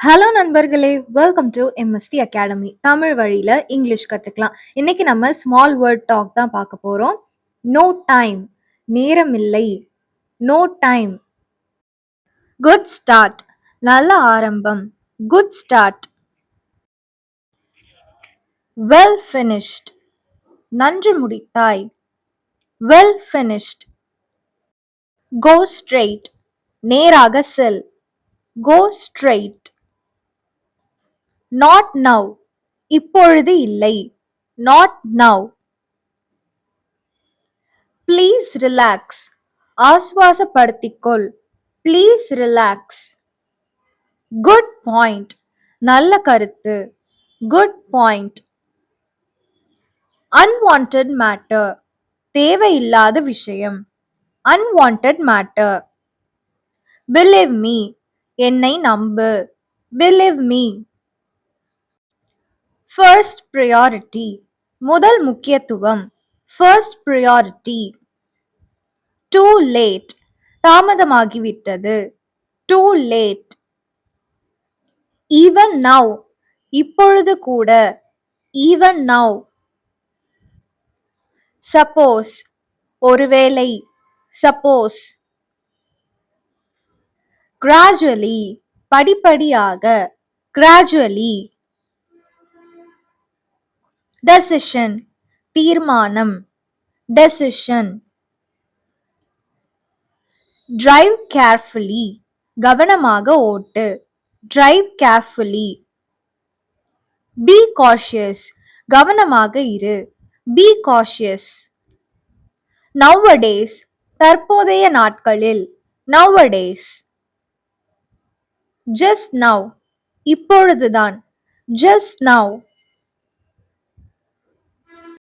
Hello நண்பர்களே, welcome to MST academy. Tamil வழியில English கத்துக்கலாம். இன்னைக்கு நம்ம ஸ்மால் வேர்ட் டாக் தான் பார்க்க போறோம். நோ டைம், நேரமில்லை. No time. குட் ஸ்டார்ட், நல்ல ஆரம்பம். Good start. வெல் ஃபினிஷ்ட், நன்று முடித்தாய். Well finished. கோ ஸ்ட்ரெயிட், நேராக செல். Go straight. நாட் நவ், இப்பொழுது இல்லை. Not now. ப்ளீஸ் ரிலாக்ஸ், ஆஸ்வாசப்படுத்திக்கொள். Please relax. குட் பாயிண்ட், நல்ல கருத்து. Good point. அன்வான்டட் மேட்டர், தேவையில்லாத விஷயம். Unwanted matter. பிலீவ் மீ, என்னை நம்பு. Believe me. ஃபர்ஸ்ட் ப்ரியாரிட்டி, முதல் முக்கியத்துவம். First priority. டூ லேட், தாமதமாகிவிட்டது. Too late. ஈவன் நவ், இப்பொழுது கூட. Even now. சப்போஸ், ஒருவேளை. சப்போஸ். கிராஜுவலி, படிப்படியாக. கிராஜுவலி. டெசிஷன், தீர்மானம். டெசிஷன். டிரைவ் கேர்ஃபுல்லி, கவனமாக ஓட்டு. Drive carefully. பி காஷியஸ், கவனமாக இரு. B cautious. நவ்வடேஸ், தற்போதைய நாட்களில். நவ்வடேஸ். ஜஸ்ட் நவ், இப்பொழுதுதான். Just now.